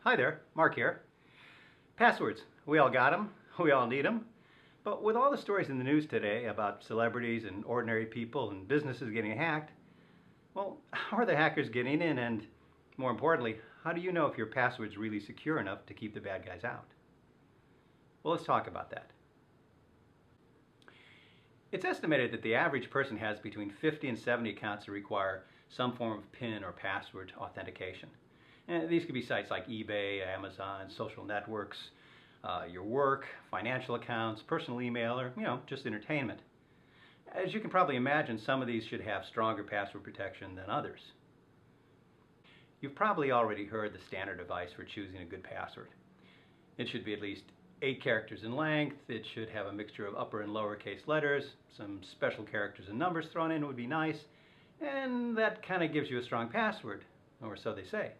Hi there, Mark here. Passwords, we all got them, we all need them. But with all the stories in the news today about celebrities and ordinary people and businesses getting hacked, well, how are the hackers getting in, and more importantly, how do you know if your password's really secure enough to keep the bad guys out? Well, let's talk about that. It's estimated that the average person has between 50 and 70 accounts that require some form of PIN or password authentication. And these could be sites like eBay, Amazon, social networks, your work, financial accounts, personal email, or just entertainment. As you can probably imagine, some of these should have stronger password protection than others. You've probably already heard the standard advice for choosing a good password. It should be at least 8 characters in length. It should have a mixture of upper and lowercase letters. Some special characters and numbers thrown in would be nice. And that kind of gives you a strong password, or so they say.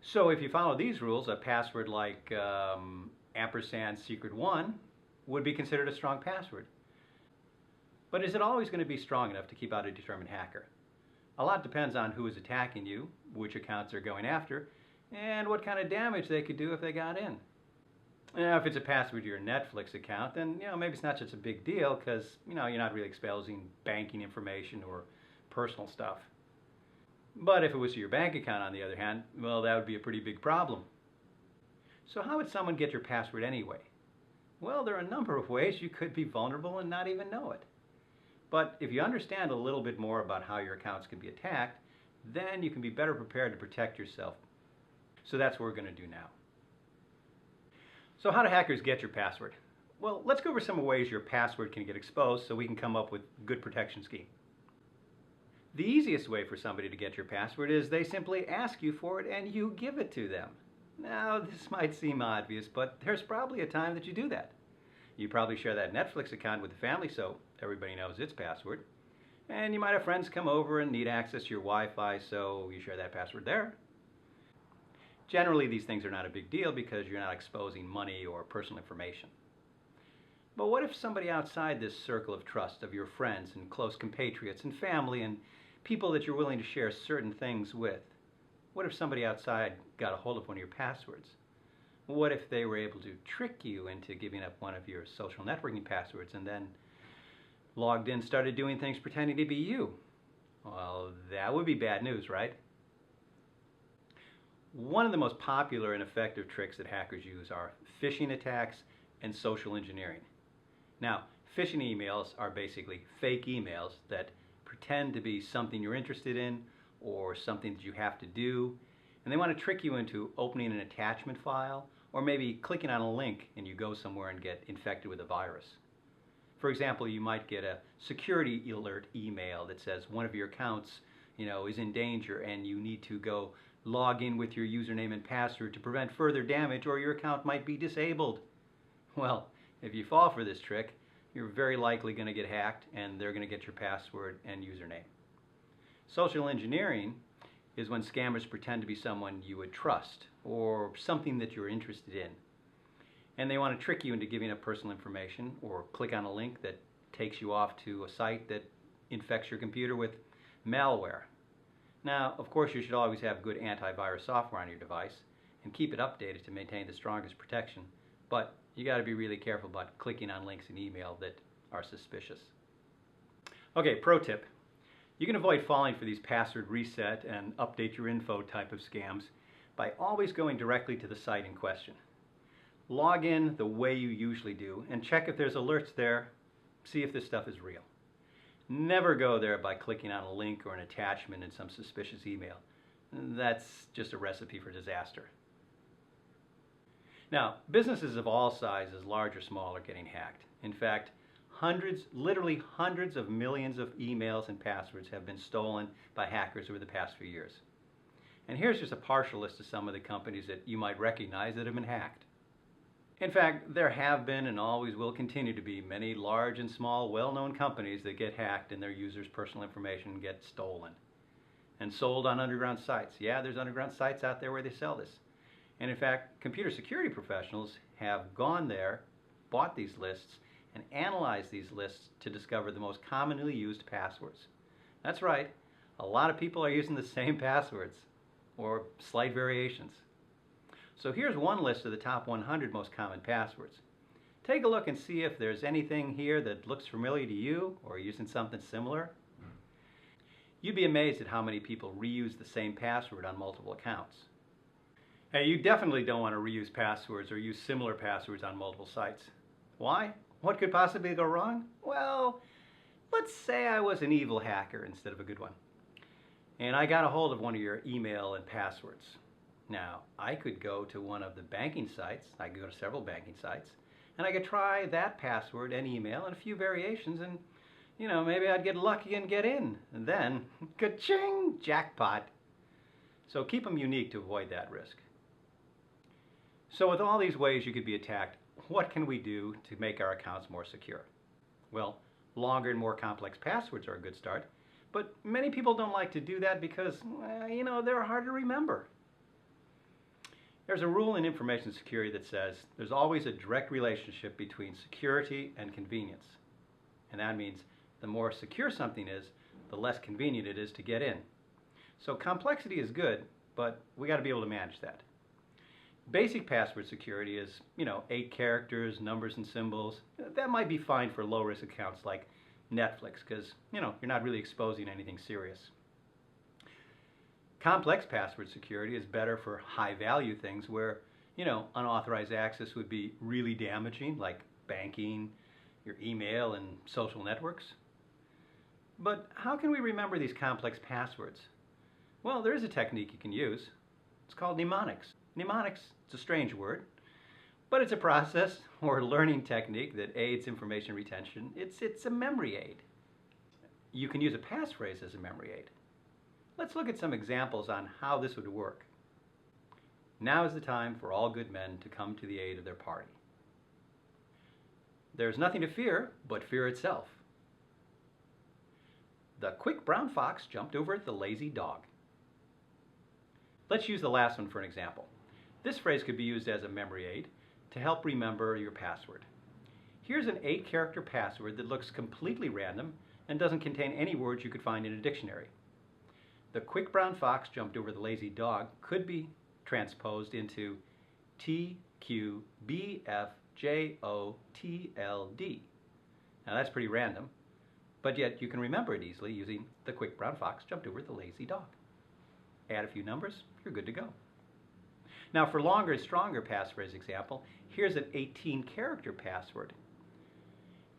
So if you follow these rules, a password like ampersand secret1 would be considered a strong password. But is it always going to be strong enough to keep out a determined hacker? A lot depends on who is attacking you, which accounts they're going after, and what kind of damage they could do if they got in. Now, if it's a password to your Netflix account, then maybe it's not such a big deal because you're not really exposing banking information or personal stuff. But if it was to your bank account, on the other hand, well, that would be a pretty big problem. So how would someone get your password anyway? Well, there are a number of ways you could be vulnerable and not even know it. But if you understand a little bit more about how your accounts can be attacked, then you can be better prepared to protect yourself. So that's what we're going to do now. So how do hackers get your password? Well, let's go over some ways your password can get exposed so we can come up with a good protection scheme. The easiest way for somebody to get your password is they simply ask you for it and you give it to them. Now, this might seem obvious, but there's probably a time that you do that. You probably share that Netflix account with the family so everybody knows its password. And you might have friends come over and need access to your Wi-Fi, so you share that password there. Generally, these things are not a big deal because you're not exposing money or personal information. But what if somebody outside this circle of trust of your friends and close compatriots and family and people that you're willing to share certain things with, what if somebody outside got a hold of one of your passwords? What if they were able to trick you into giving up one of your social networking passwords and then logged in, started doing things pretending to be you? Well, that would be bad news, right? One of the most popular and effective tricks that hackers use are phishing attacks and social engineering. Now, phishing emails are basically fake emails that pretend to be something you're interested in or something that you have to do, and they want to trick you into opening an attachment file or maybe clicking on a link and you go somewhere and get infected with a virus. For example, you might get a security alert email that says one of your accounts is in danger and you need to go log in with your username and password to prevent further damage or your account might be disabled. Well, if you fall for this trick, you're very likely going to get hacked and they're going to get your password and username. Social engineering is when scammers pretend to be someone you would trust or something that you're interested in. And they want to trick you into giving up personal information or click on a link that takes you off to a site that infects your computer with malware. Now, of course, you should always have good antivirus software on your device and keep it updated to maintain the strongest protection. But you got to be really careful about clicking on links in email that are suspicious. Okay, pro tip. You can avoid falling for these password reset and update your info type of scams by always going directly to the site in question. Log in the way you usually do and check if there's alerts there. See if this stuff is real. Never go there by clicking on a link or an attachment in some suspicious email. That's just a recipe for disaster. Now, businesses of all sizes, large or small, are getting hacked. In fact, literally hundreds of millions of emails and passwords have been stolen by hackers over the past few years. And here's just a partial list of some of the companies that you might recognize that have been hacked. In fact, there have been and always will continue to be many large and small well-known companies that get hacked and their users' personal information gets stolen and sold on underground sites. Yeah, there's underground sites out there where they sell this. And in fact, computer security professionals have gone there, bought these lists, and analyzed these lists to discover the most commonly used passwords. That's right, a lot of people are using the same passwords. or slight variations. So here's one list of the top 100 most common passwords. Take a look and see if there's anything here that looks familiar to you or using something similar. You'd be amazed at how many people reuse the same password on multiple accounts. Hey, you definitely don't want to reuse passwords or use similar passwords on multiple sites. Why? What could possibly go wrong? Well, let's say I was an evil hacker instead of a good one, and I got a hold of one of your email and passwords. Now, I could go to one of the banking sites, I could go to several banking sites, and I could try that password and email and a few variations, and maybe I'd get lucky and get in. And then, ka-ching, jackpot. So keep them unique to avoid that risk. So with all these ways you could be attacked, what can we do to make our accounts more secure? Well, longer and more complex passwords are a good start, but many people don't like to do that because, they're hard to remember. There's a rule in information security that says there's always a direct relationship between security and convenience. And that means the more secure something is, the less convenient it is to get in. So complexity is good, but we got to be able to manage that. Basic password security is, 8 characters, numbers and symbols. That might be fine for low-risk accounts like Netflix because, you're not really exposing anything serious. Complex password security is better for high-value things where, unauthorized access would be really damaging, like banking, your email, and social networks. But how can we remember these complex passwords? Well, there is a technique you can use. It's called mnemonics. Mnemonics, it's a strange word, but it's a process or learning technique that aids information retention. It's a memory aid. You can use a passphrase as a memory aid. Let's look at some examples on how this would work. Now is the time for all good men to come to the aid of their party. There's nothing to fear but fear itself. The quick brown fox jumped over the lazy dog. Let's use the last one for an example. This phrase could be used as a memory aid to help remember your password. Here's an 8-character password that looks completely random and doesn't contain any words you could find in a dictionary. The quick brown fox jumped over the lazy dog could be transposed into TQBFJOTLD. Now that's pretty random, but yet you can remember it easily using the quick brown fox jumped over the lazy dog. Add a few numbers, you're good to go. Now for longer and stronger passphrase example, here's an 18-character password.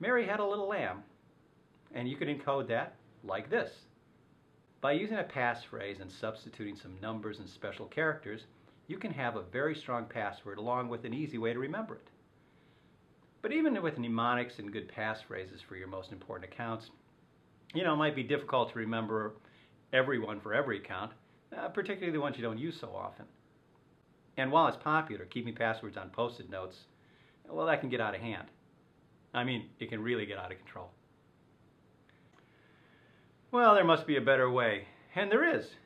Mary had a little lamb, and you could encode that like this. By using a passphrase and substituting some numbers and special characters, you can have a very strong password along with an easy way to remember it. But even with mnemonics and good passphrases for your most important accounts, it might be difficult to remember everyone for every account, particularly the ones you don't use so often. And while it's popular, keeping passwords on Post-it notes, well, that can get out of hand. I mean, it can really get out of control. Well, there must be a better way, and there is.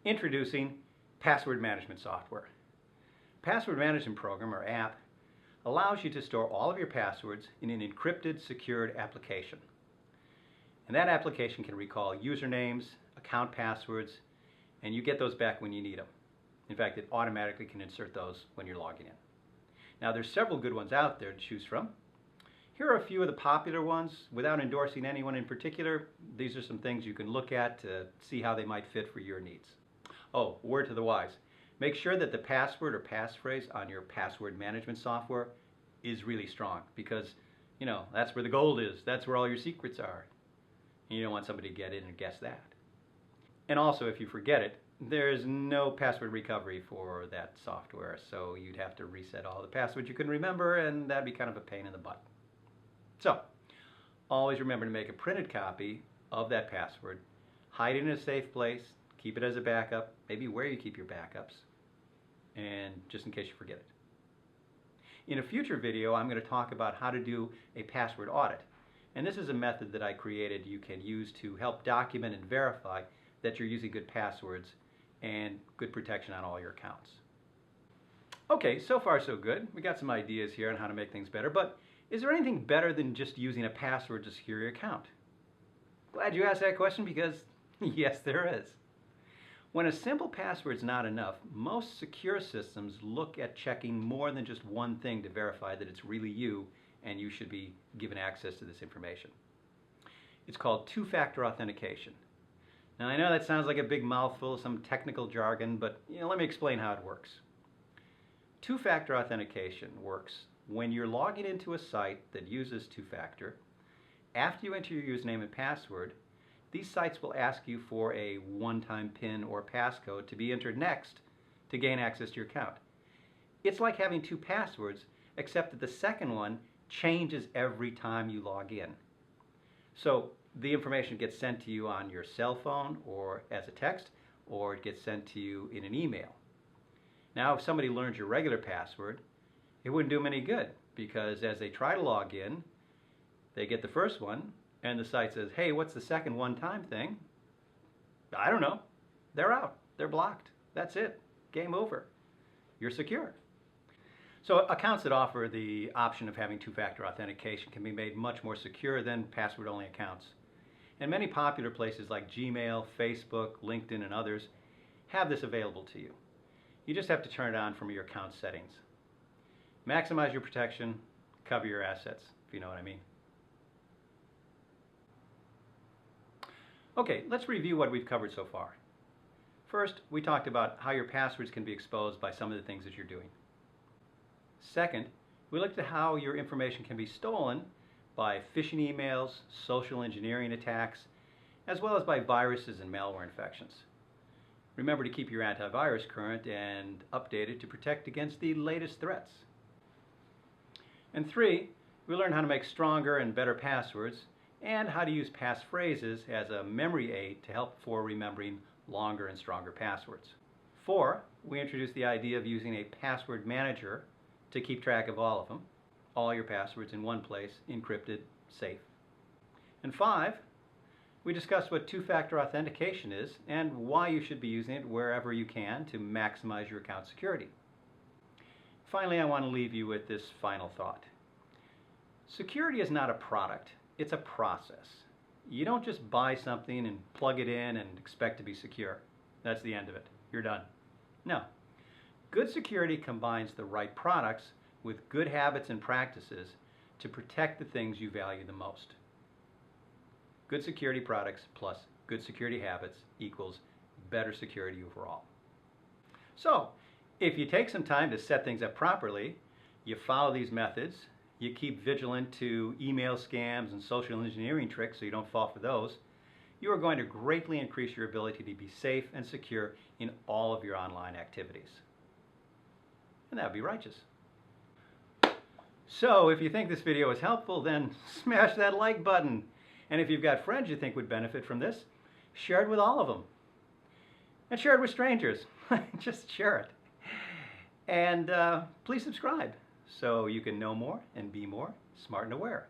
Introducing password management software. Password management program, or app, allows you to store all of your passwords in an encrypted, secured application. And that application can recall usernames, account passwords, and you get those back when you need them. In fact, it automatically can insert those when you're logging in. Now, there's several good ones out there to choose from. Here are a few of the popular ones. Without endorsing anyone in particular, these are some things you can look at to see how they might fit for your needs. Oh, word to the wise. Make sure that the password or passphrase on your password management software is really strong because, that's where the gold is. That's where all your secrets are. And you don't want somebody to get in and guess that. And also, if you forget it, there's no password recovery for that software, so you'd have to reset all the passwords you couldn't remember, and that'd be kind of a pain in the butt. So, always remember to make a printed copy of that password, hide it in a safe place, keep it as a backup, maybe where you keep your backups, and just in case you forget it. In a future video, I'm going to talk about how to do a password audit, and this is a method that I created you can use to help document and verify that you're using good passwords and good protection on all your accounts. Okay, so far so good. We got some ideas here on how to make things better, but is there anything better than just using a password to secure your account? Glad you asked that question because yes, there is. When a simple password is not enough, most secure systems look at checking more than just one thing to verify that it's really you and you should be given access to this information. It's called two-factor authentication. Now, I know that sounds like a big mouthful, some technical jargon, but let me explain how it works. Two-factor authentication works when you're logging into a site that uses two-factor. After you enter your username and password, these sites will ask you for a one-time PIN or passcode to be entered next to gain access to your account. It's like having two passwords, except that the second one changes every time you log in. So the information gets sent to you on your cell phone or as a text, or it gets sent to you in an email. Now, if somebody learns your regular password, it wouldn't do them any good, because as they try to log in, they get the first one, and the site says, hey, what's the second one-time thing? I don't know. They're out. They're blocked. That's it. Game over. You're secure. So accounts that offer the option of having two-factor authentication can be made much more secure than password-only accounts. And many popular places like Gmail, Facebook, LinkedIn, and others have this available to you. You just have to turn it on from your account settings. Maximize your protection, cover your assets, if you know what I mean. Okay, let's review what we've covered so far. First, we talked about how your passwords can be exposed by some of the things that you're doing. Second, we looked at how your information can be stolen by phishing emails, social engineering attacks, as well as by viruses and malware infections. Remember to keep your antivirus current and updated to protect against the latest threats. And three, we learned how to make stronger and better passwords and how to use passphrases as a memory aid to help for remembering longer and stronger passwords. 4, we introduced the idea of using a password manager to keep track of all of them, all your passwords in one place, encrypted, safe. And 5, we discussed what two-factor authentication is and why you should be using it wherever you can to maximize your account security. Finally, I want to leave you with this final thought. Security is not a product, it's a process. You don't just buy something and plug it in and expect to be secure. That's the end of it. You're done. No. Good security combines the right products with good habits and practices to protect the things you value the most. Good security products plus good security habits equals better security overall. So, if you take some time to set things up properly, you follow these methods, you keep vigilant to email scams and social engineering tricks so you don't fall for those, you are going to greatly increase your ability to be safe and secure in all of your online activities. And that would be righteous. So if you think this video was helpful, then smash that like button. And if you've got friends you think would benefit from this, share it with all of them. And share it with strangers. Just share it. And please subscribe so you can know more and be more smart and aware.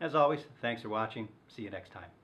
As always, thanks for watching. See you next time.